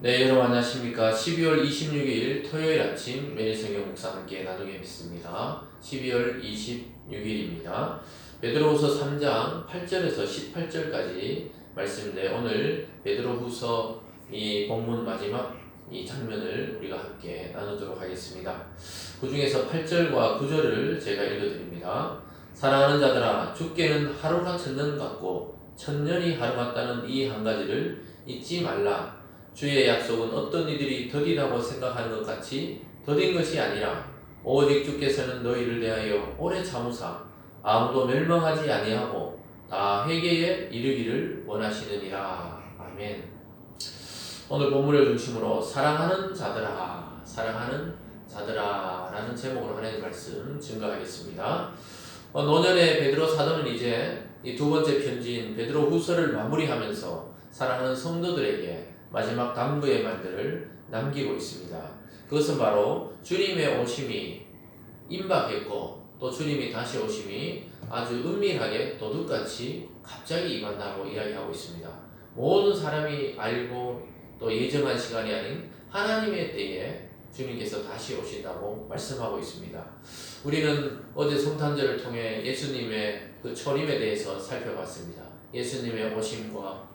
네, 여러분 안녕하십니까. 12월 26일 토요일 아침 매일 성경 묵상 함께 나누겠습니다. 12월 26일입니다. 베드로후서 3장 8절에서 18절까지 말씀인데 오늘 베드로후서 이 본문 마지막 이 장면을 우리가 함께 나누도록 하겠습니다. 그 중에서 8절과 9절을 제가 읽어드립니다. 사랑하는 자들아, 주께는 하루가 천년 같고 천년이 하루 같다는 이 한 가지를 잊지 말라. 주의 약속은 어떤 이들이 더디다고 생각하는 것 같이 더딘 것이 아니라 오직 주께서는 너희를 대하여 오래 참으사 아무도 멸망하지 아니하고 다 회개에 이르기를 원하시느니라. 아멘. 오늘 본문을 중심으로 사랑하는 자들아, 사랑하는 자들아 라는 제목으로 하나님의 말씀 증거하겠습니다. 노년의 베드로 사도는 이제 이 두 번째 편지인 베드로 후서를 마무리하면서 사랑하는 성도들에게 마지막 당부의 말들을 남기고 있습니다. 그것은 바로 주님의 오심이 임박했고 또 주님이 다시 오심이 아주 은밀하게 도둑같이 갑자기 임한다고 이야기하고 있습니다. 모든 사람이 알고 또 예정한 시간이 아닌 하나님의 때에 주님께서 다시 오신다고 말씀하고 있습니다. 우리는 어제 성탄절을 통해 예수님의 그 초림에 대해서 살펴봤습니다. 예수님의 오심과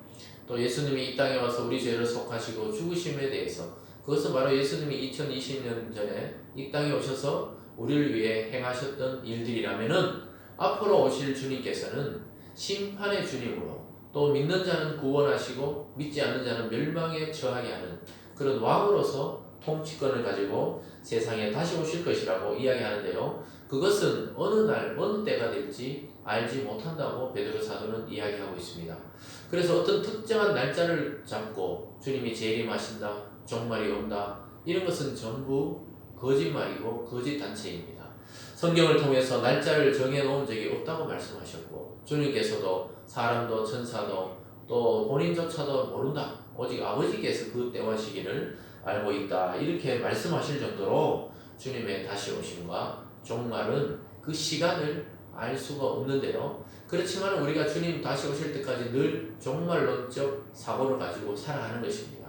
또 예수님이 이 땅에 와서 우리 죄를 속하시고 죽으심에 대해서, 그것은 바로 예수님이 2020년 전에 이 땅에 오셔서 우리를 위해 행하셨던 일들이라면은 앞으로 오실 주님께서는 심판의 주님으로 또 믿는 자는 구원하시고 믿지 않는 자는 멸망에 처하게 하는 그런 왕으로서 통치권을 가지고 세상에 다시 오실 것이라고 이야기하는데요. 그것은 어느 날 어느 때가 될지 알지 못한다고 베드로 사도는 이야기하고 있습니다. 그래서 어떤 특정한 날짜를 잡고 주님이 재림하신다, 종말이 온다, 이런 것은 전부 거짓말이고 거짓 단체입니다. 성경을 통해서 날짜를 정해놓은 적이 없다고 말씀하셨고, 주님께서도 사람도 천사도 또 본인조차도 모른다, 오직 아버지께서 그 때와 시기를 알고 있다, 이렇게 말씀하실 정도로 주님의 다시 오심과 종말은 그 시간을 알 수가 없는데요. 그렇지만 우리가 주님 다시 오실 때까지 늘 종말론적 사고를 가지고 살아가는 것입니다.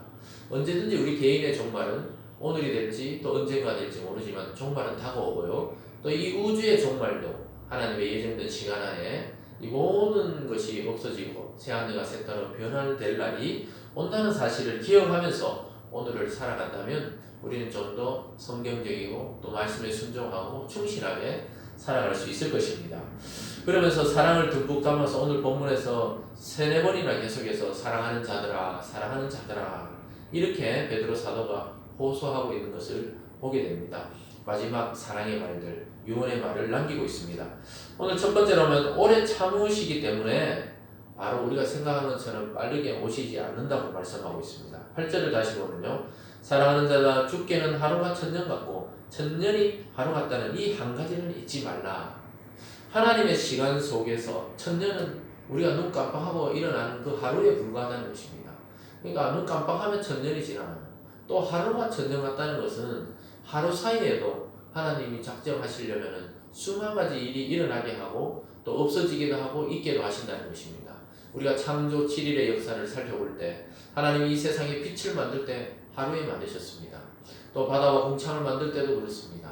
언제든지 우리 개인의 종말은 오늘이 될지 또 언젠가 될지 모르지만 종말은 다가오고요. 또 이 우주의 종말도 하나님의 예정된 시간 안에 이 모든 것이 없어지고 새하늘과 새 땅으로 변화될 날이 온다는 사실을 기억하면서 오늘을 살아간다면 우리는 좀 더 성경적이고 또 말씀에 순종하고 충실하게 살아갈 수 있을 것입니다. 그러면서 사랑을 듬뿍 담아서 오늘 본문에서 3-4번이나 계속해서 사랑하는 자들아, 사랑하는 자들아, 이렇게 베드로 사도가 호소하고 있는 것을 보게 됩니다. 마지막 사랑의 말들, 유언의 말을 남기고 있습니다. 오늘 첫 번째로는 오래 참으시기 때문에 바로 우리가 생각하는 것처럼 빠르게 오시지 않는다고 말씀하고 있습니다. 8절을 다시 보면요, 사랑하는 자가 주께는 하루가 천년 같고 천년이 하루 같다는 이 한 가지를 잊지 말라. 하나님의 시간 속에서 천년은 우리가 눈 깜빡하고 일어나는 그 하루에 불과하다는 것입니다. 그러니까 눈 깜빡하면 천년이 지나가요. 또 하루가 천년 같다는 것은 하루 사이에도 하나님이 작정하시려면 수만 가지 일이 일어나게 하고 또 없어지기도 하고 있게도 하신다는 것입니다. 우리가 창조 7일의 역사를 살펴볼 때 하나님이 이 세상에 빛을 만들 때 하루에 만드셨습니다. 또 바다와 공창을 만들 때도 그렇습니다.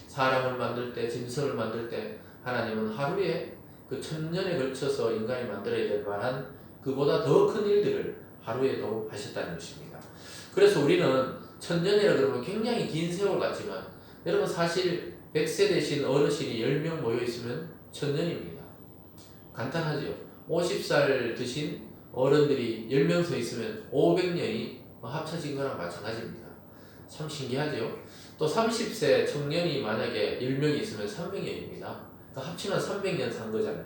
사람을 만들 때, 짐승을 만들 때 하나님은 하루에 그 천년에 걸쳐서 인간이 만들어야 될 만한 그보다 더 큰 일들을 하루에도 하셨다는 것입니다. 그래서 우리는 천년이라 그러면 굉장히 긴 세월 같지만 여러분 사실 100세 되신 어르신이 10명 모여있으면 천년입니다. 간단하죠. 50살 드신 어른들이 10명 서 있으면 500년이 합쳐진 거랑 마찬가지입니다. 참 신기하죠. 또 30세 청년이 만약에 10명이 있으면 300년입니다. 합치면 300년 산 거잖아요.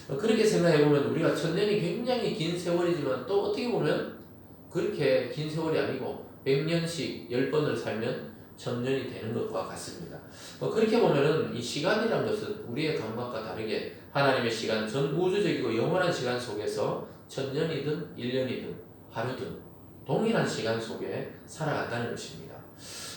그렇게 생각해보면 우리가 천년이 굉장히 긴 세월이지만 또 어떻게 보면 그렇게 긴 세월이 아니고 100년씩 10번을 살면 천년이 되는 것과 같습니다. 그렇게 보면은 이 시간이란 것은 우리의 감각과 다르게 하나님의 시간, 전 우주적이고 영원한 시간 속에서 천년이든 1년이든 하루든 동일한 시간 속에 살아간다는 것입니다.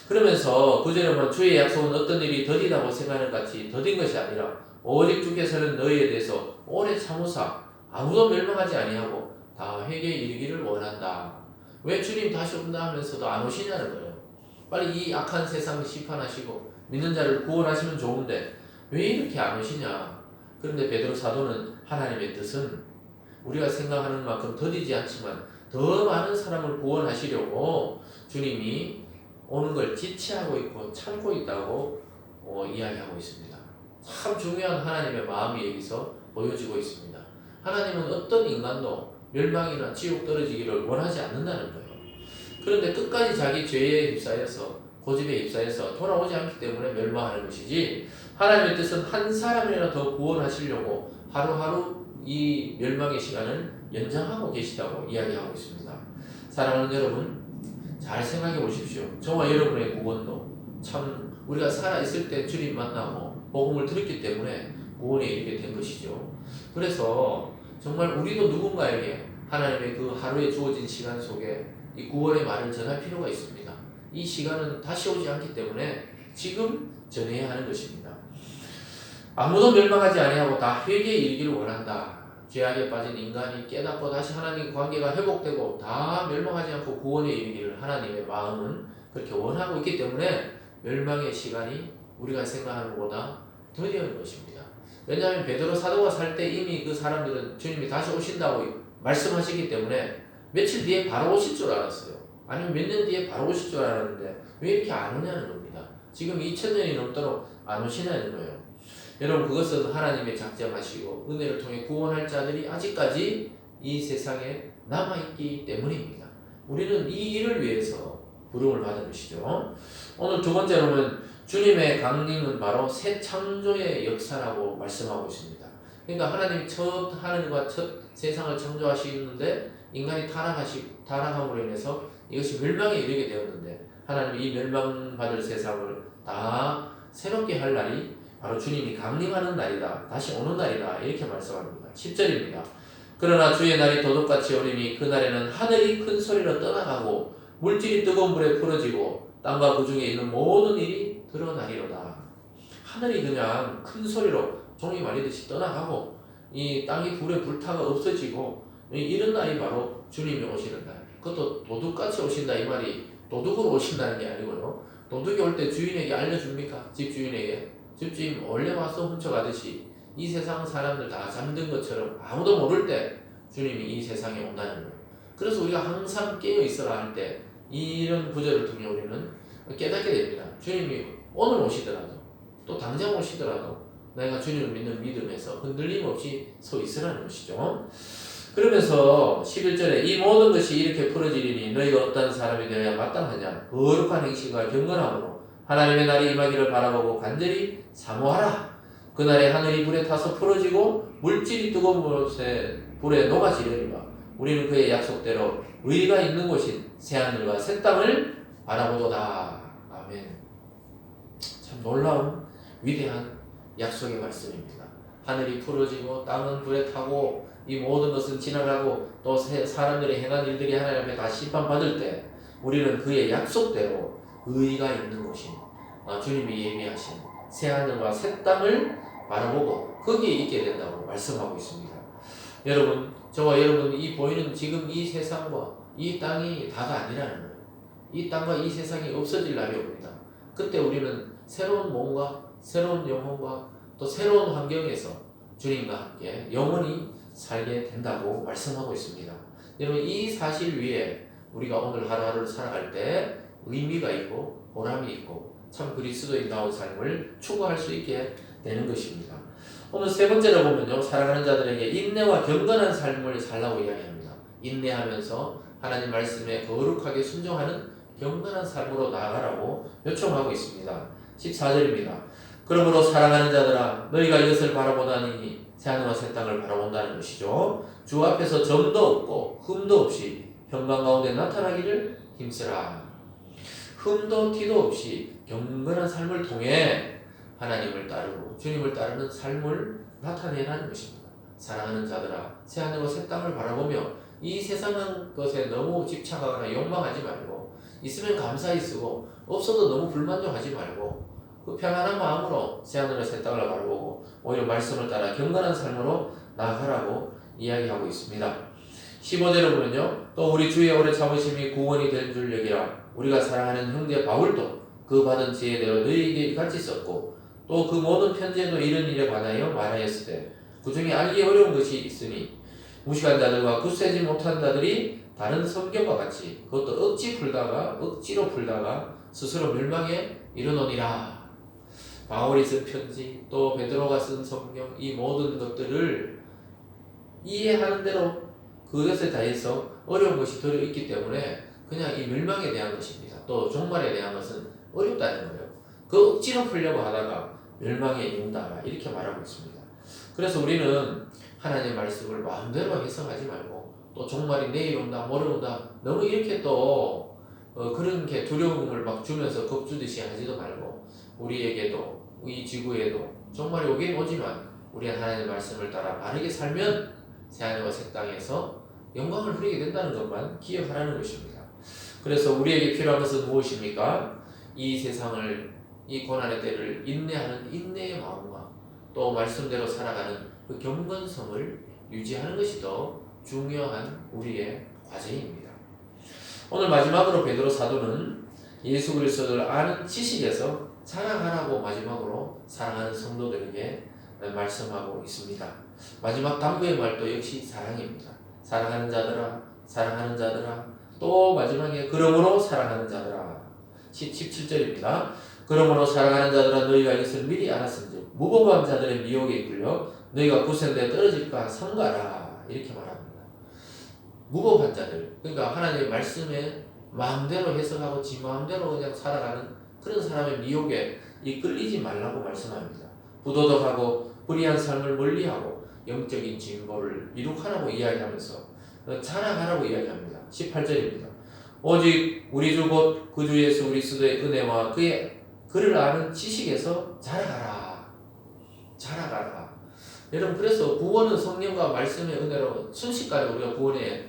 그러면서 9절에 보면 주의 약속은 어떤 일이 더디다고 생각하는 것 같이 더딘 것이 아니라 오직 주께서는 너희에 대해서 오래 참으사 아무도 멸망하지 아니하고 다 회개에 이르기를 원한다. 왜 주님 다시 온다 하면서도 안 오시냐는 거예요. 빨리 이 악한 세상 심판하시고 믿는 자를 구원하시면 좋은데 왜 이렇게 안 오시냐. 그런데 베드로 사도는 하나님의 뜻은 우리가 생각하는 만큼 더디지 않지만 더 많은 사람을 구원하시려고 주님이 오는 걸 지체하고 있고 참고 있다고 이야기하고 있습니다. 참 중요한 하나님의 마음이 여기서 보여지고 있습니다. 하나님은 어떤 인간도 멸망이나 지옥 떨어지기를 원하지 않는다는 거예요. 그런데 끝까지 자기 죄에 휩싸여서 고집에 휩싸여서 돌아오지 않기 때문에 멸망하는 것이지, 하나님의 뜻은 한 사람이라도 더 구원하시려고 하루하루 이 멸망의 시간을 연장하고 계시다고 이야기하고 있습니다. 사랑하는 여러분, 잘 생각해 보십시오. 저와 여러분의 구원도 참 우리가 살아있을 때 주님 만나고 복음을 들었기 때문에 구원에 이르게 된 것이죠. 그래서 정말 우리도 누군가에게 하나님의 그 하루에 주어진 시간 속에 이 구원의 말을 전할 필요가 있습니다. 이 시간은 다시 오지 않기 때문에 지금 전해야 하는 것입니다. 아무도 멸망하지 아니하고 다 회개에 이르기를 원한다. 죄악에 빠진 인간이 깨닫고 다시 하나님과 관계가 회복되고 다 멸망하지 않고 구원에 이르기를 하나님의 마음은 그렇게 원하고 있기 때문에 멸망의 시간이 우리가 생각하는 것보다 더디은 것입니다. 왜냐하면 베드로 사도가 살 때 이미 그 사람들은 주님이 다시 오신다고 말씀하시기 때문에 며칠 뒤에 바로 오실 줄 알았어요. 아니면 몇 년 뒤에 바로 오실 줄 알았는데 왜 이렇게 안 오냐는 겁니다. 지금 2000년이 넘도록 안 오시냐는 거예요. 여러분, 그것은 하나님의 작정하시고 은혜를 통해 구원할 자들이 아직까지 이 세상에 남아있기 때문입니다. 우리는 이 일을 위해서 부름을 받은 것이죠. 오늘 두 번째로는 주님의 강림은 바로 새 창조의 역사라고 말씀하고 있습니다. 그러니까 하나님이 첫 하늘과 첫 세상을 창조하시는데 인간이 타락함으로 인해서 이것이 멸망에 이르게 되었는데, 하나님이 이 멸망받을 세상을 다 새롭게 할 날이 바로 주님이 강림하는 날이다, 다시 오는 날이다, 이렇게 말씀합니다. 10절입니다. 그러나 주의 날이 도둑같이 오리니 그날에는 하늘이 큰 소리로 떠나가고 물질이 뜨거운 불에 풀어지고 땅과 그 중에 있는 모든 일이 드러나리로다. 하늘이 그냥 큰 소리로 종이 말리듯이 떠나가고 이 땅이 불에 불타가 없어지고, 이런 날이 바로 주님이 오시는 날. 그것도 도둑같이 오신다, 이 말이 도둑으로 오신다는 게 아니고요. 도둑이 올 때 주인에게 알려줍니까? 집주인에게. 집주인 원래 와서 훔쳐가듯이 이 세상 사람들 다 잠든 것처럼 아무도 모를 때 주님이 이 세상에 온다는 거예요. 그래서 우리가 항상 깨어 있어라 할 때 이런 구절을 통해 우리는 깨닫게 됩니다. 주님이 오늘 오시더라도 또 당장 오시더라도 내가 주님을 믿는 믿음에서 흔들림 없이 서 있으라는 것이죠. 그러면서 11절에 이 모든 것이 이렇게 풀어지리니 너희가 어떤 사람이 되어야 마땅하냐. 거룩한 행실과 경건함으로 하나님의 날이 임하기를 바라보고 간절히 사모하라. 그날에 하늘이 불에 타서 풀어지고 물질이 뜨거운 불에 녹아지려니와 우리는 그의 약속대로 의가 있는 곳인 새하늘과 새 땅을 바라보도다. 아멘. 참 놀라운 위대한 약속의 말씀입니다. 하늘이 풀어지고 땅은 불에 타고 이 모든 것은 지나가고 또 사람들이 행한 일들이 하나님 앞에 다 심판받을 때 우리는 그의 약속대로 의가 있는 곳인 주님이 예비하신 새하늘과 새 땅을 바라보고 거기에 있게 된다고 말씀하고 있습니다. 여러분, 저와 여러분, 보이는 지금 이 세상과 이 땅이 다가 아니라는 거예요. 이 땅과 이 세상이 없어질 날이 옵니다. 그때 우리는 새로운 몸과 새로운 영혼과 또 새로운 환경에서 주님과 함께 영원히 살게 된다고 말씀하고 있습니다. 여러분, 이 사실 위에 우리가 오늘 하루하루를 살아갈 때 의미가 있고 보람이 있고 참 그리스도인다운 삶을 추구할 수 있게 되는 것입니다. 오늘 세 번째로 보면요, 사랑하는 자들에게 인내와 경건한 삶을 살라고 이야기합니다. 인내하면서 하나님 말씀에 거룩하게 순종하는 경건한 삶으로 나아가라고 요청하고 있습니다. 14절입니다. 그러므로 사랑하는 자들아 너희가 이것을 바라보다니 새하늘과 새 땅을 바라본다는 것이죠. 주 앞에서 점도 없고 흠도 없이 평강 가운데 나타나기를 힘쓰라. 흠도 티도 없이 경건한 삶을 통해 하나님을 따르고 주님을 따르는 삶을 나타내라는 것입니다. 사랑하는 자들아 새하늘과 새 땅을 바라보며 이 세상 것에 너무 집착하거나 욕망하지 말고 있으면 감사히 쓰고 없어도 너무 불만족하지 말고 그 평안한 마음으로 새하늘과 새 땅을 바라보고 오히려 말씀을 따라 경건한 삶으로 나아가라고 이야기하고 있습니다. 15절에 보면요. 또 우리 주의 오래 참으심이 구원이 된 줄 여기라. 우리가 사랑하는 형제 바울도 그 받은 지혜대로 너희에게 이같이 썼고 또 그 모든 편지에도 이런 일에 관하여 말하였을 때 그 중에 알기 어려운 것이 있으니 무식한 자들과 굳세지 못한 자들이 다른 성경과 같이 그것도 억지로 풀다가 스스로 멸망에 이르노니라. 바울이 쓴 편지 또 베드로가 쓴 성경 이 모든 것들을 이해하는 대로 그것에 대해서 어려운 것이 들어있기 때문에 그냥 이 멸망에 대한 것입니다. 또 종말에 대한 것은 어렵다는 거예요. 그 억지로 풀려고 하다가 멸망에 이른다 이렇게 말하고 있습니다. 그래서 우리는 하나님의 말씀을 마음대로 해석하지 말고 또 종말이 내일 온다 모레 온다 너무 이렇게 또 그런 게 두려움을 막 주면서 겁주듯이 하지도 말고 우리에게도 이 지구에도 종말이 오긴 오지만 우리는 하나님의 말씀을 따라 바르게 살면 새하늘과 새 땅에서 영광을 누리게 된다는 것만 기억하라는 것입니다. 그래서 우리에게 필요한 것은 무엇입니까? 이 세상을 이 고난의 때를 인내하는 인내의 마음과 또 말씀대로 살아가는 그 경건성을 유지하는 것이 더 중요한 우리의 과제입니다. 오늘 마지막으로 베드로 사도는 예수 그리스도를 아는 지식에서 자랑하라고 마지막으로 사랑하는 성도들에게 말씀하고 있습니다. 마지막 당부의 말도 역시 사랑입니다. 사랑하는 자들아, 사랑하는 자들아. 또 마지막에 그러므로 사랑하는 자들아. 17절입니다. 그러므로 사랑하는 자들아 너희가 이것을 미리 알았은즉 무고한 자들의 미혹에 이끌려 너희가 구생대에 떨어질까 삼가라 이렇게 말합니다. 무고한 자들 그러니까 하나님의 말씀에 마음대로 해석하고 지 마음대로 그냥 살아가는 그런 사람의 미혹에 이끌리지 말라고 말씀합니다. 부도덕하고 불의한 삶을 멀리하고 영적인 진보를 이룩하라고 이야기하면서 자랑하라고 이야기합니다. 18절입니다. 오직 우리 주 곧 그 주 예수 그리스도의 은혜와 그를 아는 지식에서 자라가라. 여러분 그래서 구원은 성령과 말씀의 은혜로 순식간에 우리가 구원의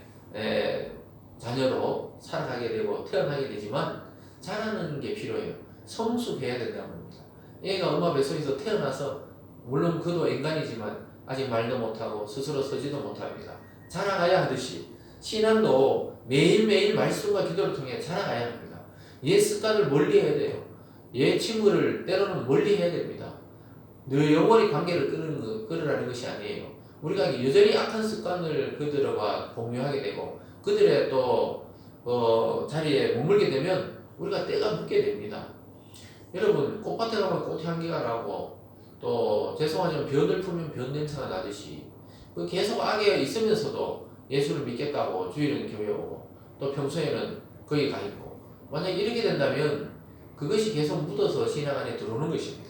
자녀로 살아가게 되고 태어나게 되지만 자라는 게 필요해요. 성숙해야 된다는 겁니다. 얘가 엄마 뱃속에서 태어나서 물론 그도 인간이지만 아직 말도 못하고 스스로 서지도 못합니다. 자라가야 하듯이 신앙도 매일매일 말씀과 기도를 통해 자라가야 합니다. 옛 습관을 멀리해야 돼요. 옛 친구를 때로는 멀리해야 됩니다. 늘 영원히 관계를 끊으라는 것이 아니에요. 우리가 여전히 악한 습관을 그들과 공유하게 되고 그들의 또 자리에 머물게 되면 우리가 때가 묻게 됩니다. 여러분 꽃밭에 가면 꽃향기가 나고 또 죄송하지만 변을 풀면 변 냄새가 나듯이 계속 악에 있으면서도 예수를 믿겠다고 주일은 교회 오고 또 평소에는 거기 가 있고 만약 이렇게 된다면 그것이 계속 묻어서 신앙 안에 들어오는 것입니다.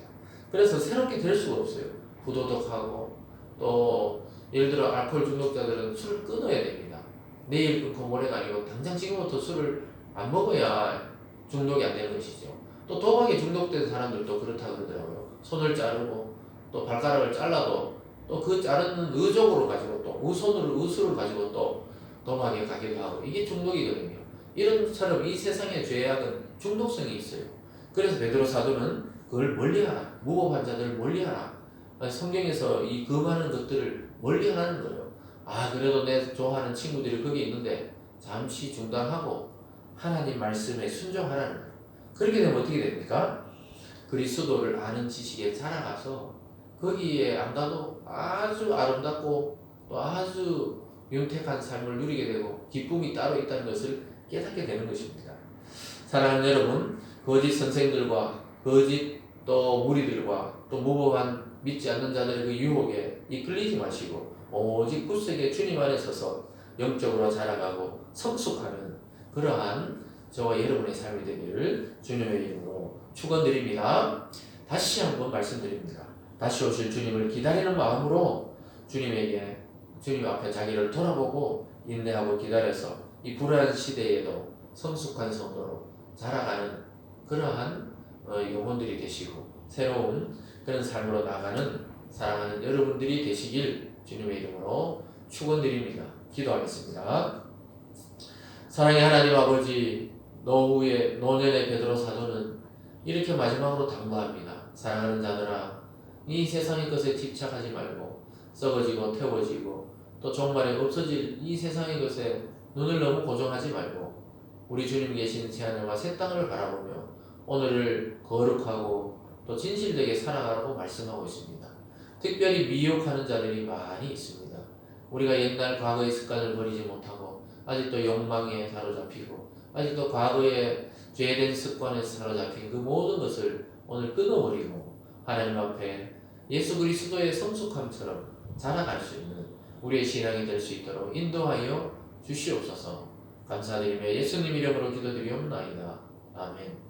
그래서 새롭게 될 수가 없어요. 부도덕하고 또 예를 들어 알코올 중독자들은 술을 끊어야 됩니다. 내일 끊고 모레가 아니고 당장 지금부터 술을 안 먹어야 중독이 안 되는 것이죠. 또 도박에 중독된 사람들도 그렇다고 그러더라고요. 손을 자르고 또 발가락을 잘라도 또 그 자르는 의족으로 가지고 또 의수를 가지고 또 도박에 가기도 하고 이게 중독이거든요. 이런 것처럼 이 세상의 죄악은 중독성이 있어요. 그래서 베드로 사도는 그걸 멀리하라. 무고한 자들을 멀리하라. 성경에서 이 금하는 것들을 멀리하라는 거예요. 그래도 내 좋아하는 친구들이 거기 있는데 잠시 중단하고 하나님 말씀에 순종하라는 거예요. 그렇게 되면 어떻게 됩니까? 그리스도를 아는 지식에 자라가서 거기에 안 가도 아주 아름답고 또 아주 윤택한 삶을 누리게 되고 기쁨이 따로 있다는 것을 깨닫게 되는 것입니다. 사랑하는 여러분, 거짓 선생들과 거짓 또 무리들과 또 무법한 믿지 않는 자들의 그 유혹에 이끌리지 마시고 오직 굳세게 주님 안에 서서 영적으로 자라가고 성숙하는 그러한 저와 여러분의 삶이 되기를 주님의 이름으로 축원드립니다. 다시 한번 말씀드립니다. 다시 오실 주님을 기다리는 마음으로 주님 앞에 자기를 돌아보고 인내하고 기다려서 이 불안한 시대에도 성숙한 성도로 자라가는 그러한 영혼들이 되시고 새로운 그런 삶으로 나가는 사랑하는 여러분들이 되시길 주님의 이름으로 축원드립니다. 기도하겠습니다. 사랑의 하나님 아버지, 노년의 베드로 사도는 이렇게 마지막으로 당부합니다. 사랑하는 자들아, 이 세상의 것에 집착하지 말고 썩어지고 태워지고 또 종말에 없어질 이 세상의 것에 눈을 너무 고정하지 말고 우리 주님 계신 새하늘과 새 땅을 바라보며 오늘을 거룩하고 또 진실되게 살아가라고 말씀하고 있습니다. 특별히 미혹하는 자들이 많이 있습니다. 우리가 옛날 과거의 습관을 버리지 못하고 아직도 욕망에 사로잡히고 아직도 과거의 죄된 습관에 사로잡힌 그 모든 것을 오늘 끊어버리고 하나님 앞에 예수 그리스도의 성숙함처럼 자라갈 수 있는 우리의 신앙이 될 수 있도록 인도하여 주시옵소서. 감사드리며 예수님 이름으로 기도드리옵나이다. 아멘.